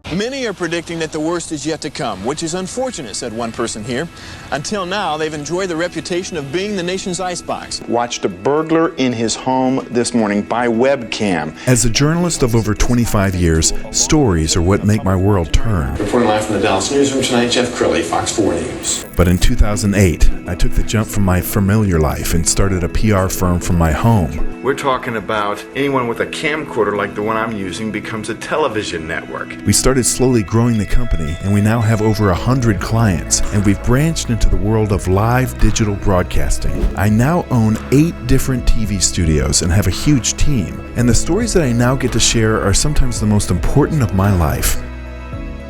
Many are predicting that the worst is yet to come, which is unfortunate, said one person here. Until now, they've enjoyed the reputation of being the nation's icebox. Watched a burglar in his home this morning by webcam. As a journalist of over 25 years, stories are what make my world turn. Reporting live from the Dallas newsroom tonight, Jeff Crilley, Fox 4 News. But in 2008, I took the jump from my familiar life and started a PR firm from my home. We're talking about anyone with a camcorder like the one I'm using becomes a television network. We started slowly growing the company, and we now have over 100 clients, and we've branched into the world of live digital broadcasting. I now own 8 different TV studios and have a huge team, and the stories that I now get to share are sometimes the most important of my life.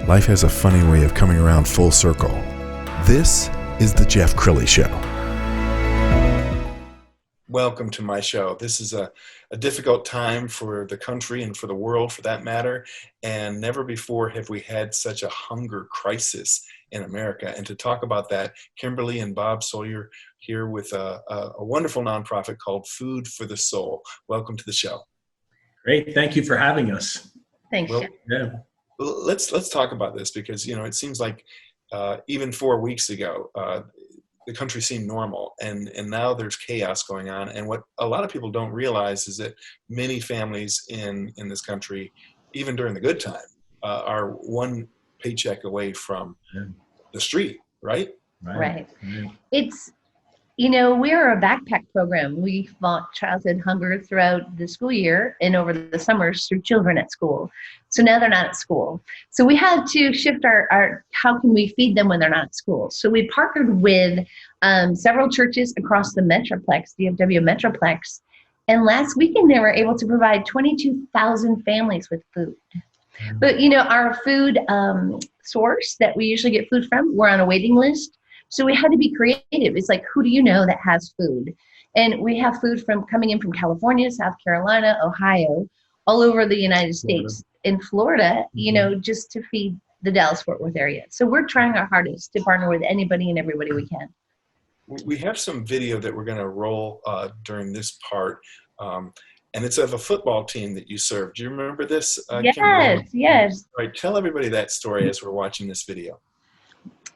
Life has a funny way of coming around full circle. This is the Jeff Crilley Show. Welcome to my show. This is a difficult time for the country and for the world, for that matter, and never before have we had such a hunger crisis in America. And to talk about that, Kimberly and Bob Sawler here with a wonderful nonprofit called Food for the Soul. Welcome to the show. Great. Thank you for having us. Thanks, Well, Jeff. Yeah. Let's talk about this because, it seems like even 4 weeks ago, the country seemed normal, and now there's chaos going on. And what a lot of people don't realize is that many families in this country, even during the good time, are one paycheck away from the street, right? Right. It's, we're a backpack program. We fought childhood hunger throughout the school year and over the summers through children at school. So now they're not at school. So we had to shift our how can we feed them when they're not at school? So we partnered with several churches across the Metroplex, DFW Metroplex. And last weekend, they were able to provide 22,000 families with food. But, our food source that we usually get food from, we're on a waiting list. So we had to be creative. It's like, who do you know that has food? And we have food coming in from California, South Carolina, Ohio, all over the United States, in Florida, just to feed the Dallas-Fort Worth area. So we're trying our hardest to partner with anybody and everybody we can. We have some video that we're going to roll during this part, and it's of a football team that you served. Do you remember this? Yes, yes. All right, tell everybody that story as we're watching this video.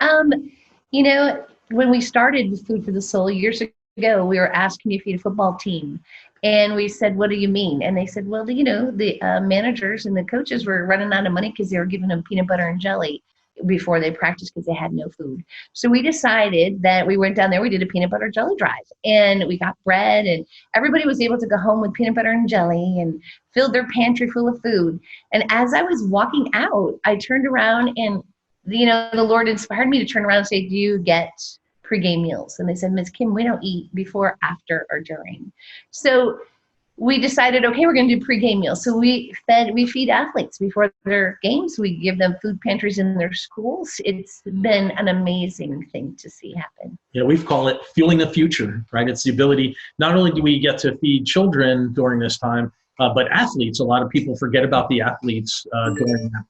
When we started with Food for the Soul years ago, we were asked, can you feed a football team? And we said, what do you mean? And they said, well, the managers and the coaches were running out of money because they were giving them peanut butter and jelly before they practiced because they had no food. So we decided that we went down there, we did a peanut butter jelly drive, and we got bread, and everybody was able to go home with peanut butter and jelly and filled their pantry full of food. And as I was walking out, I turned around and the Lord inspired me to turn around and say, do you get pregame meals? And they said, Ms. Kim, we don't eat before, after, or during. So we decided, okay, we're going to do pregame meals. So we feed athletes before their games. We give them food pantries in their schools. It's been an amazing thing to see happen. Yeah, we call it fueling the future, right? It's the ability, not only do we get to feed children during this time, but athletes. A lot of people forget about the athletes during that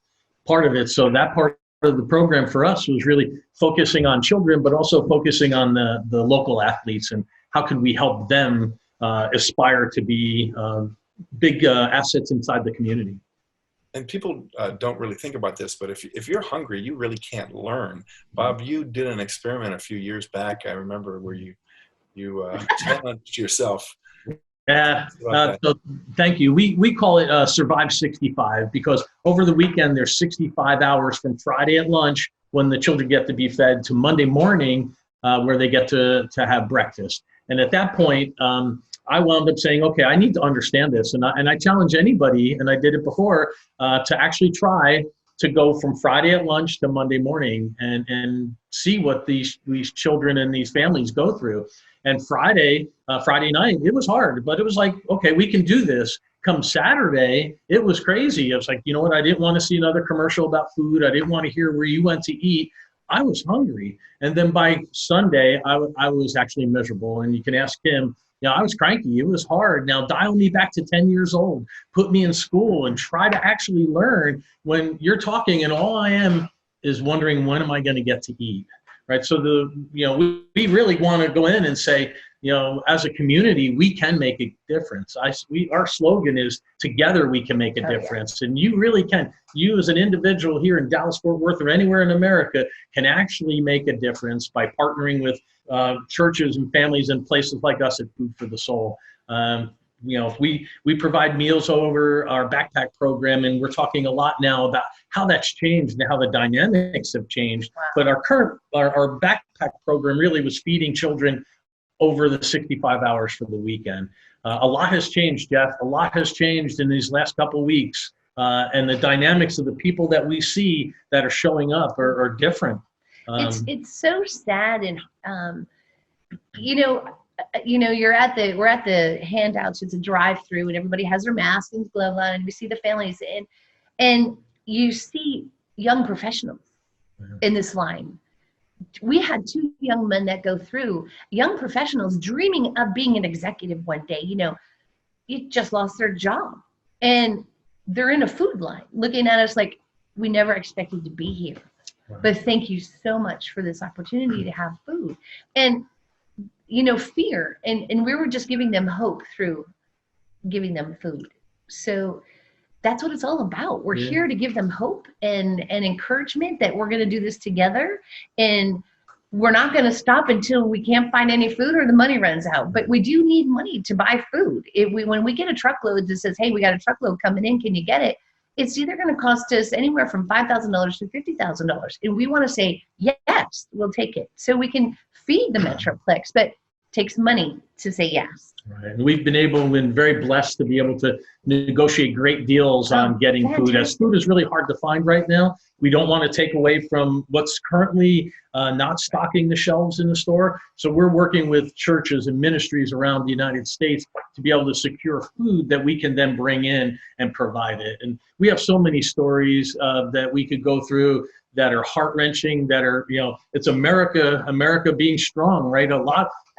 part of it. So that part of the program for us was really focusing on children, but also focusing on the local athletes and how can we help them aspire to be big assets inside the community. And people don't really think about this, but if you're hungry, you really can't learn. Bob, you did an experiment a few years back, I remember, where you challenged yourself. Yeah, so thank you. We call it Survive 65 because over the weekend there's 65 hours from Friday at lunch when the children get to be fed to Monday morning where they get to have breakfast. And at that point, I wound up saying, okay, I need to understand this. And I challenge anybody, and I did it before, to actually try to go from Friday at lunch to Monday morning and see what these children and these families go through. And Friday night, it was hard, but it was like, okay, we can do this. Come Saturday, it was crazy. I was like, you know what? I didn't want to see another commercial about food. I didn't want to hear where you went to eat. I was hungry. And then by Sunday, I was actually miserable. And you can ask him, I was cranky. It was hard. Now dial me back to 10 years old, put me in school and try to actually learn when you're talking and all I am is wondering, when am I going to get to eat? Right. So we really want to go in and say, as a community, we can make a difference. Our slogan is together we can make a difference. And you really can. You as an individual here in Dallas, Fort Worth, or anywhere in America can actually make a difference by partnering with churches and families and places like us at Food for the Soul. We provide meals over our backpack program, and we're talking a lot now about how that's changed and how the dynamics have changed. Wow. But our backpack program really was feeding children over the 65 hours for the weekend. A lot has changed, Jeff. A lot has changed in these last couple of weeks, and the dynamics of the people that we see that are showing up are different. It's so sad, and we're at the handouts. It's a drive-through, and everybody has their mask and glove on, and we see the families and you see young professionals in this line. We had 2 young men that go through, young professionals dreaming of being an executive one day. You just lost their job, and they're in a food line looking at us like we never expected to be here. Right. But thank you so much for this opportunity to have food. And fear, and we were just giving them hope through giving them food. So that's what it's all about. We're here to give them hope and encouragement that we're going to do this together, and we're not going to stop until we can't find any food or the money runs out. But we do need money to buy food. When we get a truckload that says, hey, we got a truckload coming in, can you get it? It's either going to cost us anywhere from $5,000 to $50,000. And we want to say, yes, we'll take it. So we can feed the Metroplex, but it takes money to say yes. Right. And we've been very blessed to be able to negotiate great deals on getting food, as food is really hard to find right now. We don't want to take away from what's currently not stocking the shelves in the store. So we're working with churches and ministries around the United States to be able to secure food that we can then bring in and provide it. And we have so many stories that we could go through that are heart-wrenching, that are, it's America being strong, right?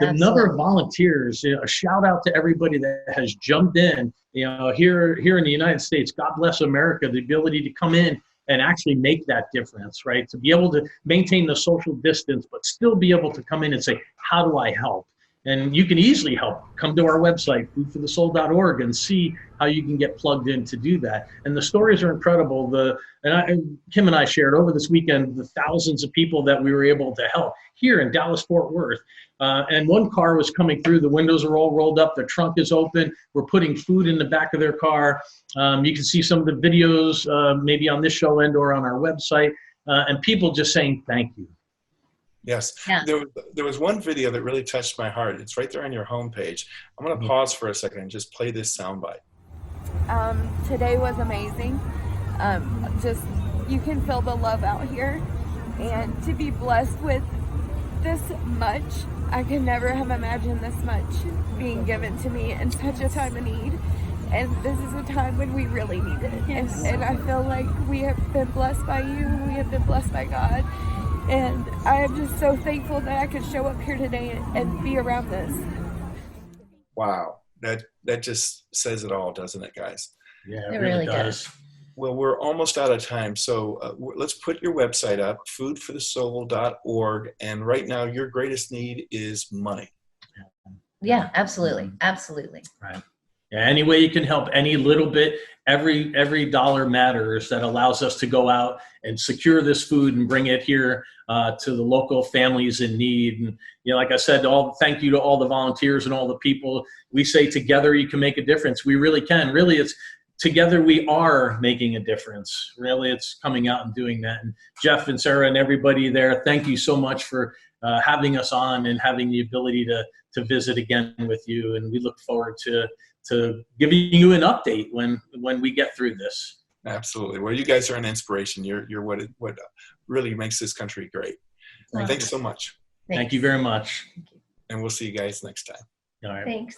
The number of volunteers, a shout out to everybody that has jumped in, here in the United States. God bless America, the ability to come in and actually make that difference, right? To be able to maintain the social distance, but still be able to come in and say, how do I help? And you can easily help. Come to our website, foodforthesoul.org, and see how you can get plugged in to do that. And the stories are incredible. Kim and I shared over this weekend the thousands of people that we were able to help here in Dallas, Fort Worth. And one car was coming through. The windows are all rolled up. The trunk is open. We're putting food in the back of their car. You can see some of the videos maybe on this show and or on our website. And people just saying thank you. Yes. Yeah. There was one video that really touched my heart. It's right there on your homepage. I'm going to pause for a second and just play this soundbite. Today was amazing. You can feel the love out here, and to be blessed with this much, I could never have imagined this much being given to me in such a time of need. And this is a time when we really need it. Yes. And I feel like we have been blessed by you. We have been blessed by God. And I am just so thankful that I could show up here today and be around this. Wow. That just says it all, doesn't it, guys? Yeah, it really does. Well, we're almost out of time. So let's put your website up, foodforthesoul.org. And right now, your greatest need is money. Yeah, absolutely. Absolutely. Right. Yeah, any way you can help, any little bit, every dollar matters that allows us to go out and secure this food and bring it here to the local families in need. And like I said, thank you to all the volunteers and all the people. We say together you can make a difference. We really can. Really, it's together we are making a difference. Really, it's coming out and doing that. And Jeff and Sarah and everybody there, thank you so much for having us on and having the ability to visit again with you. And we look forward to giving you an update when we get through this. Absolutely. Well, you guys are an inspiration. You're what really makes this country great. Thanks so much. Thank you very much. And we'll see you guys next time. All right. Thanks.